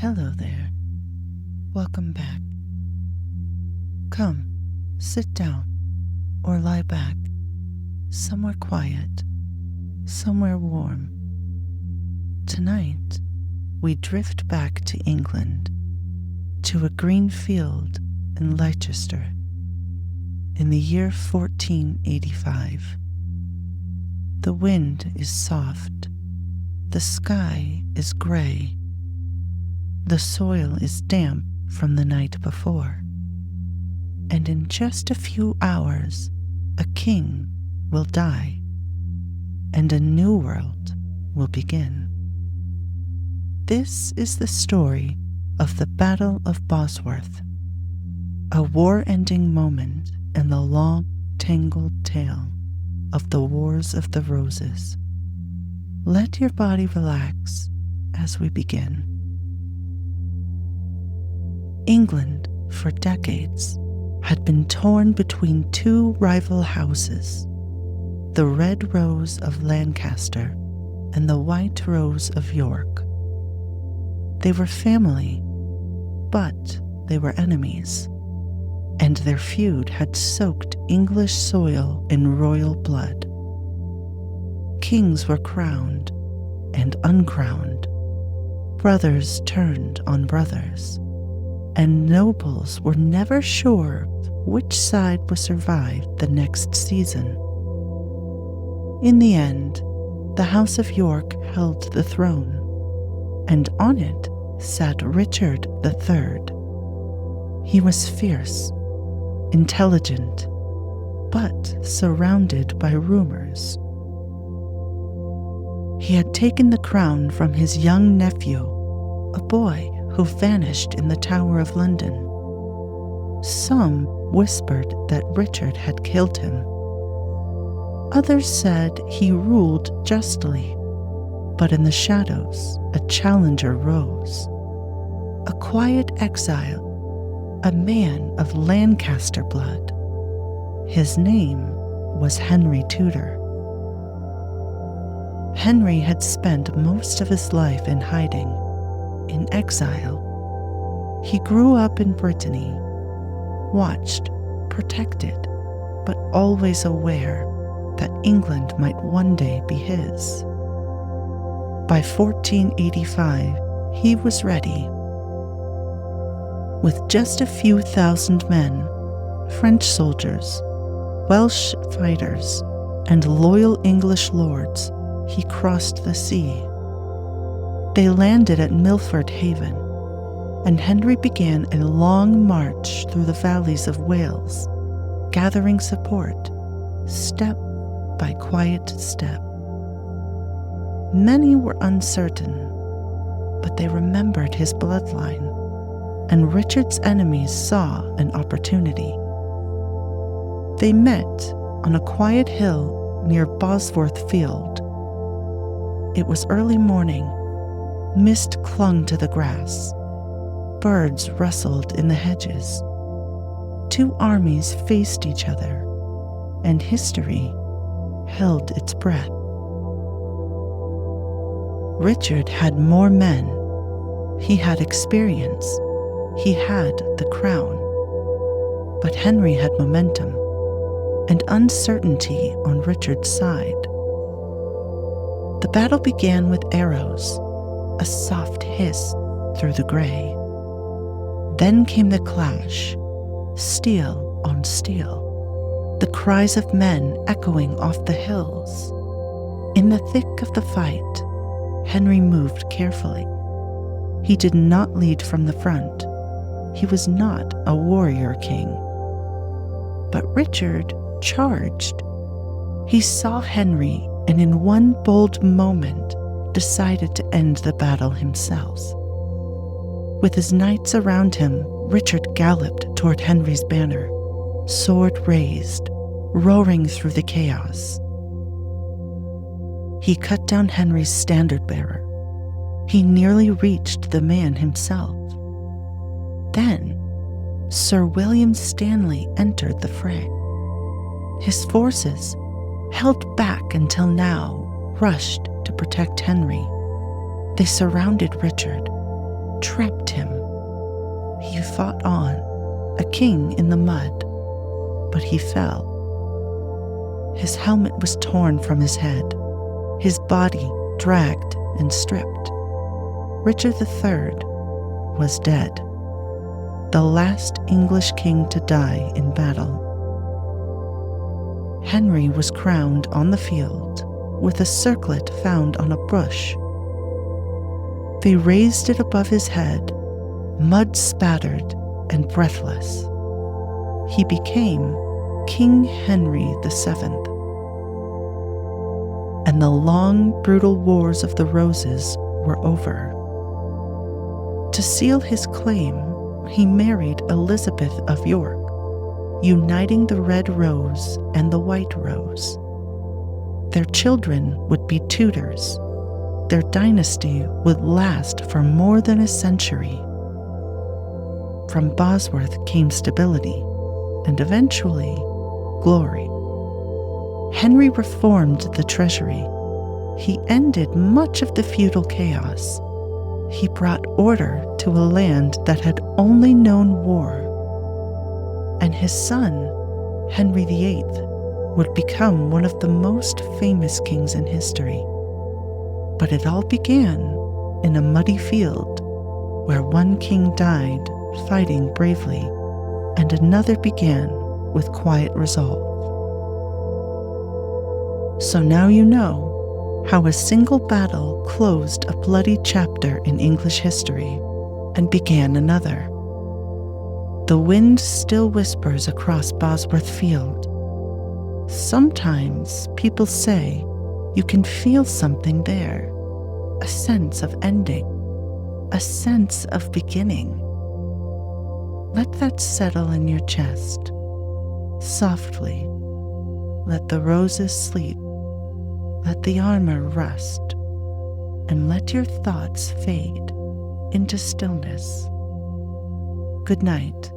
Hello there. Welcome back. Come, sit down or lie back, somewhere quiet, somewhere warm. Tonight, we drift back to England, to a green field in Lancaster, in the year 1485. The wind is soft, the sky is gray, the soil is damp from the night before, and in just a few hours, a king will die, and a new world will begin. This is the story of the Battle of Bosworth, a war-ending moment in the long, tangled tale of the Wars of the Roses. Let your body relax as we begin. England, for decades, had been torn between two rival houses, the Red Rose of Lancaster and the White Rose of York. They were family, but they were enemies, and their feud had soaked English soil in royal blood. Kings were crowned and uncrowned, brothers turned on brothers, and nobles were never sure which side would survive the next season. In the end, the House of York held the throne, and on it sat Richard III. He was fierce, intelligent, but surrounded by rumors. He had taken the crown from his young nephew, a boy who vanished in the Tower of London. Some whispered that Richard had killed him. Others said he ruled justly, but in the shadows a challenger rose. A quiet exile, a man of Lancaster blood. His name was Henry Tudor. Henry had spent most of his life in hiding, in exile. He grew up in Brittany, watched, protected, but always aware that England might one day be his. By 1485, he was ready. With just a few thousand men, French soldiers, Welsh fighters, and loyal English lords, he crossed the sea. They landed at Milford Haven, and Henry began a long march through the valleys of Wales, gathering support, step by quiet step. Many were uncertain, but they remembered his bloodline, and Richard's enemies saw an opportunity. They met on a quiet hill near Bosworth Field. It was early morning. Mist clung to the grass. Birds rustled in the hedges. Two armies faced each other, and history held its breath. Richard had more men. He had experience. He had the crown. But Henry had momentum and uncertainty on Richard's side. The battle began with arrows, a soft hiss through the gray. Then came the clash, steel on steel, the cries of men echoing off the hills. In the thick of the fight, Henry moved carefully. He did not lead from the front. He was not a warrior king. But Richard charged. He saw Henry and in one bold moment decided to end the battle himself. With his knights around him, Richard galloped toward Henry's banner, sword raised, roaring through the chaos. He cut down Henry's standard-bearer. He nearly reached the man himself. Then, Sir William Stanley entered the fray. His forces, held back until now, rushed to protect Henry. They surrounded Richard, trapped him. He fought on, a king in the mud, but he fell. His helmet was torn from his head, his body dragged and stripped. Richard III was dead, the last English king to die in battle. Henry was crowned on the field with a circlet found on a bush. They raised it above his head, mud-spattered and breathless. He became King Henry VII. And the long, brutal wars of the Roses were over. To seal his claim, he married Elizabeth of York, uniting the red rose and the white rose. Their children would be Tudors. Their dynasty would last for more than a century. From Bosworth came stability, and eventually, glory. Henry reformed the treasury. He ended much of the feudal chaos. He brought order to a land that had only known war. And his son, Henry VIII, would become one of the most famous kings in history. But it all began in a muddy field where one king died fighting bravely and another began with quiet resolve. So now you know how a single battle closed a bloody chapter in English history and began another. The wind still whispers across Bosworth Field. Sometimes people say you can feel something there, a sense of ending, a sense of beginning. Let that settle in your chest. Softly, let the roses sleep, let the armor rust, and let your thoughts fade into stillness. Good night.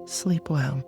Sleep well.